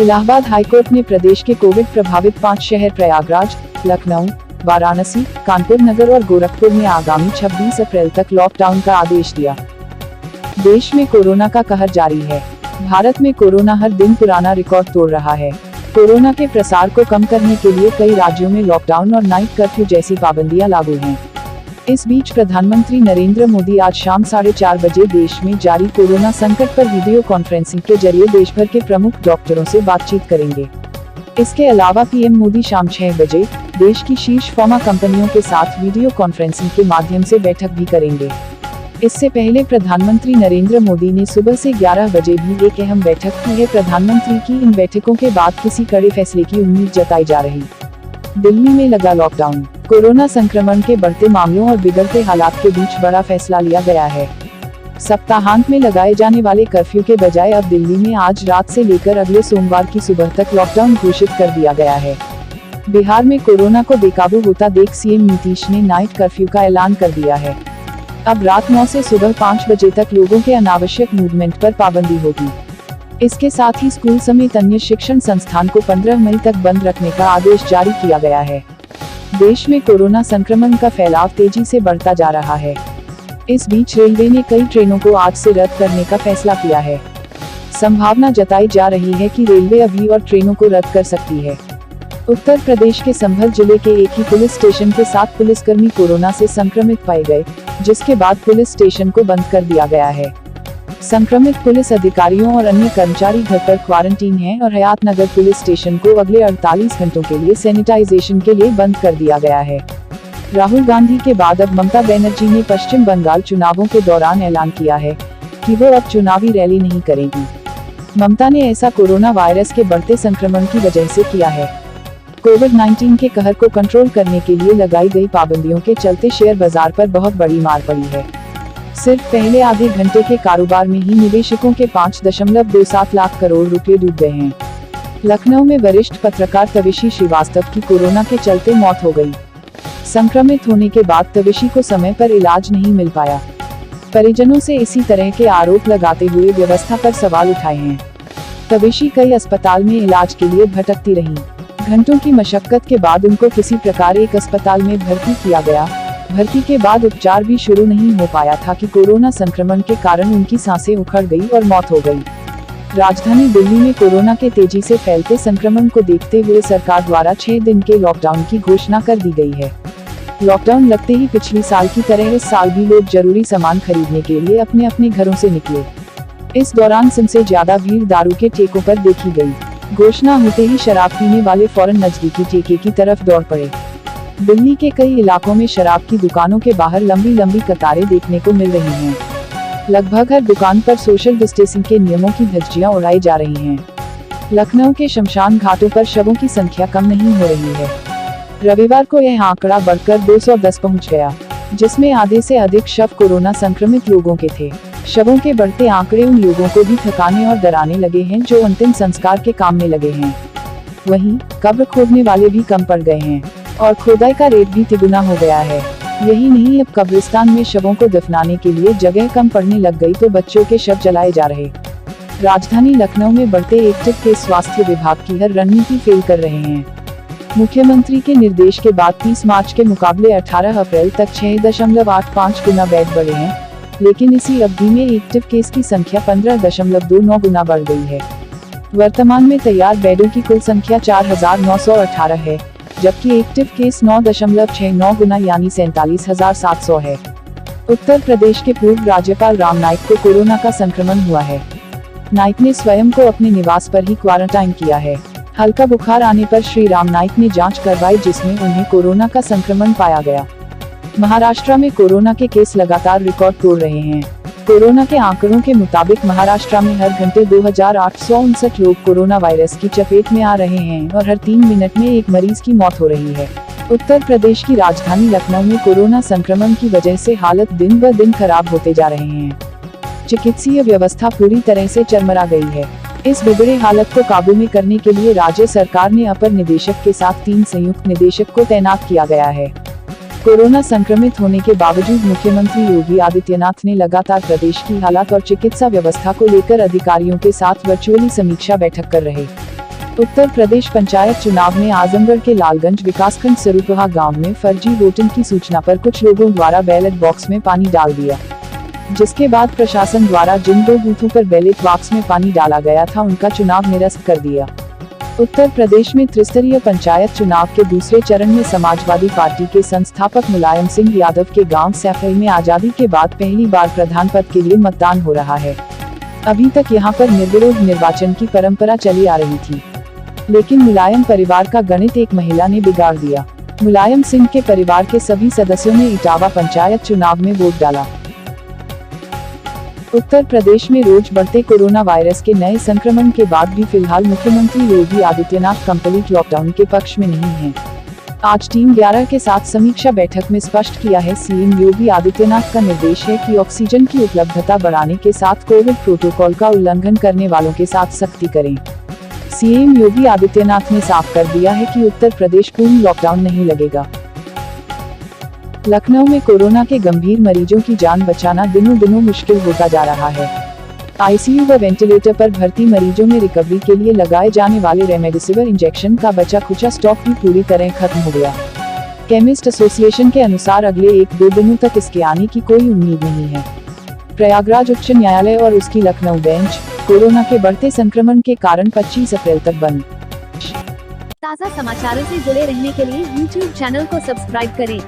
Allahabad high court ने प्रदेश के Covid प्रभावित 5 शहर प्रयागराज, लखनऊ, वाराणसी, कानपुर नगर और गोरखपुर में आगामी 26 अप्रैल तक लॉकडाउन का आदेश दिया। देश में कोरोना का कहर जारी है। भारत में कोरोना हर दिन पुराना रिकॉर्ड तोड़ रहा है। कोरोना के प्रसार को कम करने के लिए कई राज्यों में लॉकडाउन और नाइट कर्फ्यू जैसी पाबंदियां लागू हैं। इस बीच प्रधानमंत्री नरेंद्र मोदी आज शाम 4:30 बजे देश में जारी कोरोना संकट पर वीडियो कॉन्फ्रेंसिंग के जरिए देश भर के प्रमुख डॉक्टरों से बातचीत करेंगे। इसके अलावा पीएम मोदी शाम 6 बजे देश की शीर्ष फार्मा कंपनियों के साथ वीडियो कॉन्फ्रेंसिंग के माध्यम से बैठक भी करेंगे। इससे पहले प्रधानमंत्री नरेंद्र मोदी ने सुबह से 11 बजे भी एक अहम बैठक की है। प्रधानमंत्री की इन बैठकों के बाद किसी कड़े फैसले की उम्मीद जताई जा रही। दिल्ली में लगा लॉकडाउन। कोरोना संक्रमण के बढ़ते मामलों और बिगड़ते हालात के बीच बड़ा फैसला लिया गया है। सप्ताहांत में लगाए जाने वाले कर्फ्यू के बजाय अब दिल्ली में आज रात से लेकर अगले सोमवार की सुबह तक लॉकडाउन घोषित कर दिया गया है। बिहार में कोरोना को बेकाबू होता देख सीएम नीतीश ने नाइट कर्फ्यू का ऐलान कर दिया है। अब रात 9 से सुबह 5 बजे तक लोगों के अनावश्यक मूवमेंट पर पाबंदी होगी। इसके साथ ही स्कूल समेत अन्य शिक्षण संस्थान को 15 मई तक बंद रखने का आदेश जारी किया गया है। देश में कोरोना संक्रमण का फैलाव तेजी से बढ़ता जा रहा है। इस बीच रेलवे ने कई ट्रेनों को आज से रद्द करने का फैसला किया है। संभावना जताई जा रही है कि रेलवे अभी और ट्रेनों को रद्द कर सकती है। उत्तर प्रदेश के संभल जिले के एक ही पुलिस स्टेशन के 7 पुलिसकर्मी कोरोना से संक्रमित पाए गए, जिसके बाद पुलिस स्टेशन को बंद कर दिया गया है। संक्रमित पुलिस अधिकारियों और अन्य कर्मचारी घर पर क्वारंटीन हैं और हयात नगर पुलिस स्टेशन को अगले 48 घंटों के लिए सैनिटाइजेशन के लिए बंद कर दिया गया है। राहुल गांधी के बाद अब ममता बनर्जी ने पश्चिम बंगाल चुनावों के दौरान ऐलान किया है कि वो अब चुनावी रैली नहीं करेगी। ममता ने ऐसा कोरोना वायरस के बढ़ते संक्रमण की वजह से किया है। कोविड-19 के कहर को कंट्रोल करने के लिए लगाई गई पाबंदियों के चलते शेयर बाजार पर बहुत बड़ी मार पड़ी है। सिर्फ पहले आधे घंटे के कारोबार में ही निवेशकों के 5.27 लाख करोड़ रुपए डूब गए हैं। लखनऊ में वरिष्ठ पत्रकार तविशी श्रीवास्तव की कोरोना के चलते मौत हो गई। संक्रमित होने के बाद तविशी को समय पर इलाज नहीं मिल पाया। परिजनों से इसी तरह के आरोप लगाते हुए व्यवस्था पर सवाल उठाए हैं। तविशी कई अस्पताल में इलाज के लिए भटकती रहीं। घंटों की मशक्कत के बाद उनको किसी प्रकार एक अस्पताल में भर्ती किया गया। भर्ती के बाद उपचार भी शुरू नहीं हो पाया था कि कोरोना संक्रमण के कारण उनकी सांसें उखड़ गई और मौत हो गई। राजधानी दिल्ली में कोरोना के तेजी से फैलते संक्रमण को देखते हुए सरकार द्वारा 6 दिन के लॉकडाउन की घोषणा कर दी गई है। लॉकडाउन लगते ही पिछले साल की तरह इस साल भी लोग जरूरी सामान खरीदने के लिए अपने अपने घरों से निकले। इस दौरान सबसे ज्यादा भीड़ दारू के ठेकों पर देखी गई। घोषणा होते ही शराब पीने वाले फौरन नजदीकी ठेके की तरफ दौड़ पड़े। दिल्ली के कई इलाकों में शराब की दुकानों के बाहर लंबी लंबी कतारें देखने को मिल रही हैं। लगभग हर दुकान पर सोशल डिस्टेंसिंग के नियमों की धज्जियां उड़ाई जा रही हैं। लखनऊ के शमशान घाटों पर शवों की संख्या कम नहीं हो रही है। रविवार को यह आंकड़ा बढ़कर 210 पहुंच गया, जिसमें आधे से अधिक शव कोरोना संक्रमित लोगों के थे। शवों के बढ़ते आंकड़े उन लोगों को भी थकाने और डराने लगे हैं जो अंतिम संस्कार के काम में लगे हैं। वहीं कब्र खोदने वाले भी कम पड़ गए हैं और खोदाई का रेट भी तिगुना हो गया है। यही नहीं, अब कब्रिस्तान में शवों को दफनाने के लिए जगह कम पड़ने लग गई तो बच्चों के शव जलाए जा रहे। राजधानी लखनऊ में बढ़ते एक्टिव केस स्वास्थ्य विभाग की हर रणनीति फेल कर रहे हैं। मुख्यमंत्री के निर्देश के बाद 30 मार्च के मुकाबले 18 अप्रैल तक 6.85 गुना बेड बढ़े हैं, लेकिन इसी अवधि में एक्टिव केस की संख्या 15.29 गुना बढ़ गई है। वर्तमान में तैयार बेडों की कुल संख्या 4,918 है, जबकि एक्टिव केस 9.69 गुना यानी 47,700 है। उत्तर प्रदेश के पूर्व राज्यपाल राम नाईक को कोरोना का संक्रमण हुआ है। नाईक ने स्वयं को अपने निवास पर ही क्वारंटाइन किया है। हल्का बुखार आने पर श्री राम नाईक ने जांच करवाई, जिसमें उन्हें कोरोना का संक्रमण पाया गया। महाराष्ट्र में कोरोना के केस लगातार रिकॉर्ड तोड़ रहे हैं। कोरोना के आंकड़ों के मुताबिक महाराष्ट्र में हर घंटे 2,859 लोग कोरोना वायरस की चपेट में आ रहे हैं और हर 3 मिनट में एक मरीज की मौत हो रही है। उत्तर प्रदेश की राजधानी लखनऊ में कोरोना संक्रमण की वजह से हालत दिन ब दिन खराब होते जा रहे हैं। चिकित्सीय व्यवस्था पूरी तरह से चरमरा गई है। इस बिगड़े हालत को काबू में करने के लिए राज्य सरकार ने अपर निदेशक के साथ 3 संयुक्त निदेशक को तैनात किया गया है। कोरोना संक्रमित होने के बावजूद मुख्यमंत्री योगी आदित्यनाथ ने लगातार प्रदेश की हालत और चिकित्सा व्यवस्था को लेकर अधिकारियों के साथ वर्चुअली समीक्षा बैठक कर रहे। उत्तर प्रदेश पंचायत चुनाव में आजमगढ़ के लालगंज विकासखंड सरुपहा गांव में फर्जी वोटिंग की सूचना पर कुछ लोगों द्वारा बैलेट बॉक्स में पानी डाल दिया, जिसके बाद प्रशासन द्वारा जिन 2 बूथों पर बैलेट बॉक्स में पानी डाला गया था उनका चुनाव निरस्त कर दिया। उत्तर प्रदेश में त्रिस्तरीय पंचायत चुनाव के दूसरे चरण में समाजवादी पार्टी के संस्थापक मुलायम सिंह यादव के गांव सैफई में आजादी के बाद पहली बार प्रधान पद के लिए मतदान हो रहा है। अभी तक यहां पर निर्विरोध निर्वाचन की परंपरा चली आ रही थी, लेकिन मुलायम परिवार का गणित एक महिला ने बिगाड़ दिया। मुलायम सिंह के परिवार के सभी सदस्यों ने इटावा पंचायत चुनाव में वोट डाला। उत्तर प्रदेश में रोज बढ़ते कोरोना वायरस के नए संक्रमण के बाद भी फिलहाल मुख्यमंत्री योगी आदित्यनाथ कंप्लीट लॉकडाउन के पक्ष में नहीं हैं। आज टीम 11 के साथ समीक्षा बैठक में स्पष्ट किया है, सीएम योगी आदित्यनाथ का निर्देश है कि ऑक्सीजन की उपलब्धता बढ़ाने के साथ कोविड प्रोटोकॉल का उल्लंघन करने वालों के साथ सख्ती करें। सीएम योगी आदित्यनाथ ने साफ कर दिया है कि उत्तर प्रदेश पूर्ण लॉकडाउन नहीं लगेगा। लखनऊ में कोरोना के गंभीर मरीजों की जान बचाना दिनों दिनों मुश्किल होता जा रहा है। आईसीयू व वेंटिलेटर पर भर्ती मरीजों में रिकवरी के लिए लगाए जाने वाले रेमडेसिविर इंजेक्शन का बचा खुचा स्टॉक भी पूरी तरह खत्म हो गया। केमिस्ट एसोसिएशन के अनुसार अगले 1-2 दिनों तक इसके आने की कोई उम्मीद नहीं है। प्रयागराज उच्च न्यायालय और उसकी लखनऊ बेंच कोरोना के बढ़ते संक्रमण के कारण 25 अप्रैल तक बंद। ताज़ा समाचारों से जुड़े रहने के लिए YouTube चैनल को सब्सक्राइब करें।